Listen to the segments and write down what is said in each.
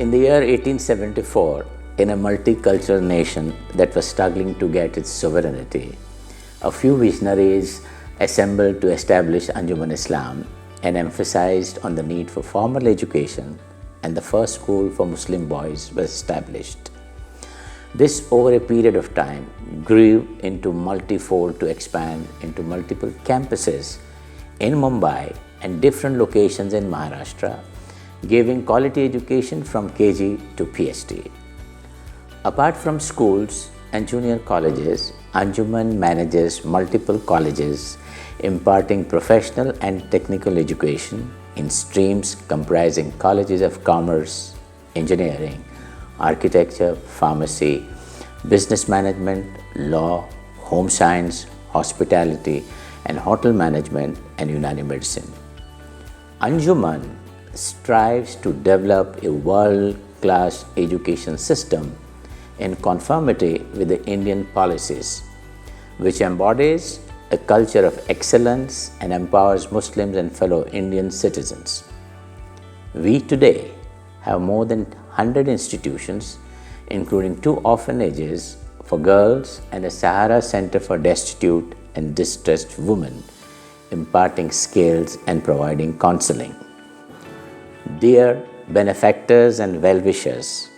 In the year 1874, in a multicultural nation that was struggling to get its sovereignty, a few visionaries assembled to establish Anjuman Islam and emphasized on the need for formal education, and the first school for Muslim boys was established. This, over a period of time, grew into multifold to expand into multiple campuses in Mumbai and different locations in Maharashtra, giving quality education from KG to PhD. Apart from schools and junior colleges, Anjuman manages multiple colleges imparting professional and technical education in streams comprising colleges of commerce, engineering, architecture, pharmacy, business management, law, home science, hospitality, and hotel management, and Unani medicine. Anjuman strives to develop a world-class education system in conformity with the Indian policies, which embodies a culture of excellence and empowers Muslims and fellow Indian citizens. We today have more than 100 institutions, including 2 orphanages for girls and a Sahara Center for destitute and distressed women, imparting skills and providing counseling. Dear benefactors and well-wishers,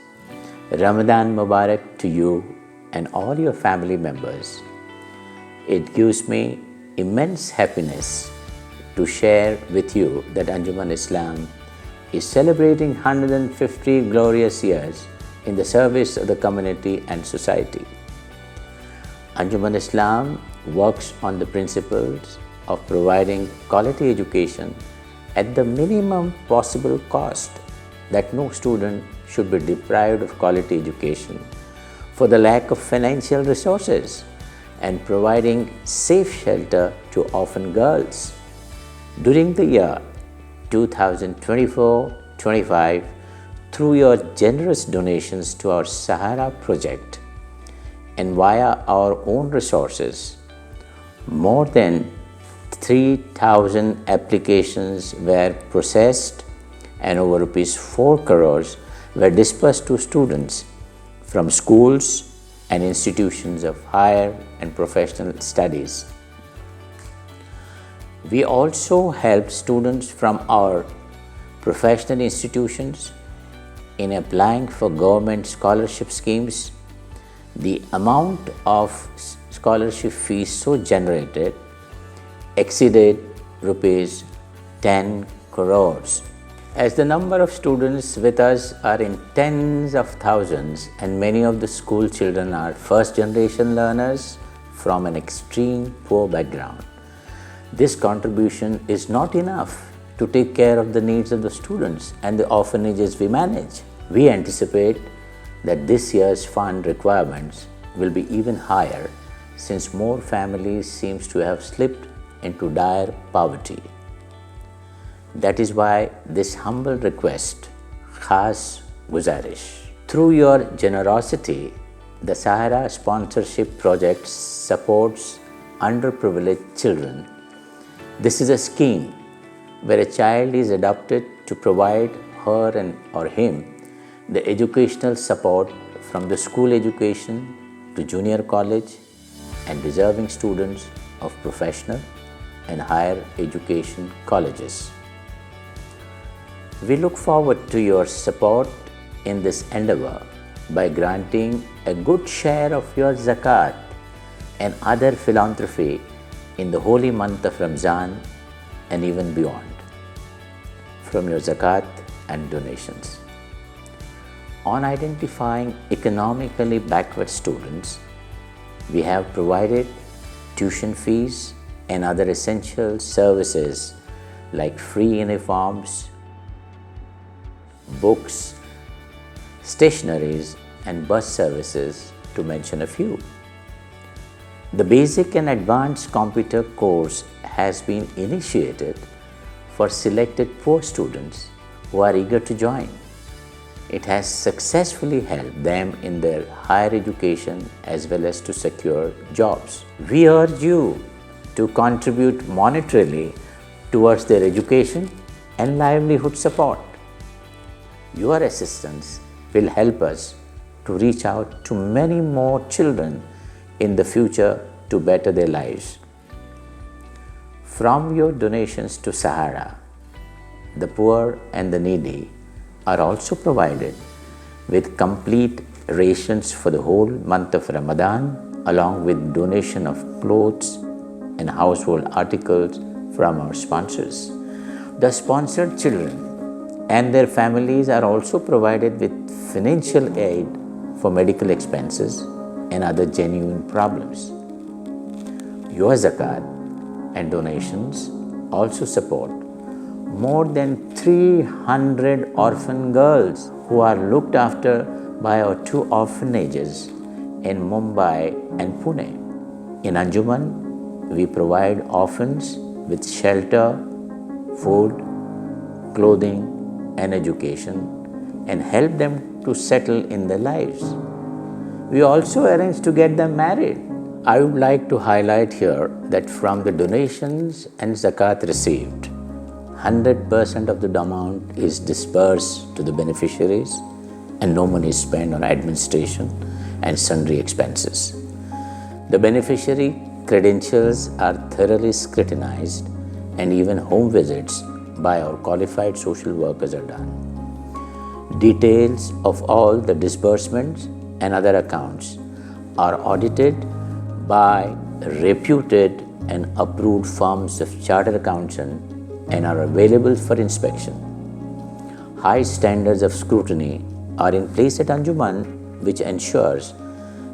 Ramadan Mubarak to you and all your family members. It gives me immense happiness to share with you that Anjuman Islam is celebrating 150 glorious years in the service of the community and society. Anjuman Islam works on the principles of providing quality education at the minimum possible cost, that no student should be deprived of quality education for the lack of financial resources, and providing safe shelter to orphan girls. During the year 2024-25, through your generous donations to our Sahara project and via our own resources, more than 3,000 applications were processed and over rupees 4 crores were dispersed to students from schools and institutions of higher and professional studies. We also help students from our professional institutions in applying for government scholarship schemes. The amount of scholarship fees so generated exceeded rupees 10 crores. As the number of students with us are in tens of thousands, and many of the school children are first-generation learners from an extreme poor background, this contribution is not enough to take care of the needs of the students and the orphanages we manage. We anticipate that this year's fund requirements will be even higher, since more families seem to have slipped into dire poverty. That is why this humble request, khas guzarish. Through your generosity, the Sahara Sponsorship Project supports underprivileged children. This is a scheme where a child is adopted to provide her or him the educational support from the school education to junior college and deserving students of professional and higher education colleges. We look forward to your support in this endeavor by granting a good share of your zakat and other philanthropy in the holy month of Ramzan and even beyond, from your zakat and donations. On identifying economically backward students, we have provided tuition fees and other essential services like free uniforms, books, stationeries, and bus services, to mention a few. The basic and advanced computer course has been initiated for selected poor students who are eager to join. It has successfully helped them in their higher education as well as to secure jobs. We urge you to contribute monetarily towards their education and livelihood support. Your assistance will help us to reach out to many more children in the future to better their lives. From your donations to Sahara, the poor and the needy are also provided with complete rations for the whole month of Ramadan, along with donation of clothes and household articles from our sponsors. The sponsored children and their families are also provided with financial aid for medical expenses and other genuine problems. Your zakat and donations also support more than 300 orphan girls who are looked after by our 2 orphanages in Mumbai and Pune. In Anjuman, we provide orphans with shelter, food, clothing, and education, and help them to settle in their lives. We also arrange to get them married. I would like to highlight here that from the donations and zakat received, 100% of the amount is disbursed to the beneficiaries and no money is spent on administration and sundry expenses. The beneficiary credentials are thoroughly scrutinized and even home visits by our qualified social workers are done. Details of all the disbursements and other accounts are audited by reputed and approved firms of chartered accountants and are available for inspection. High standards of scrutiny are in place at Anjuman, which ensures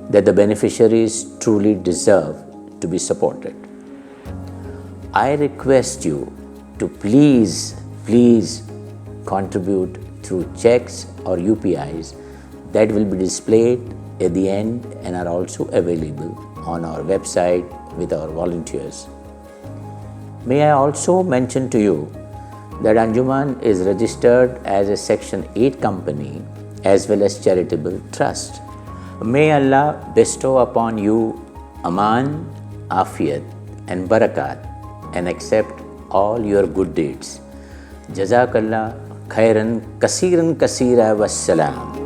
that the beneficiaries truly deserve to be supported. I request you to please contribute through checks or UPIs that will be displayed at the end and are also available on our website with our volunteers. May I also mention to you that Anjuman is registered as a Section 8 company as well as charitable trust. May Allah bestow upon you Aman, Afiyat and Barakat and accept all your good deeds. Jazakallah khairan kasiran kasira wassalam.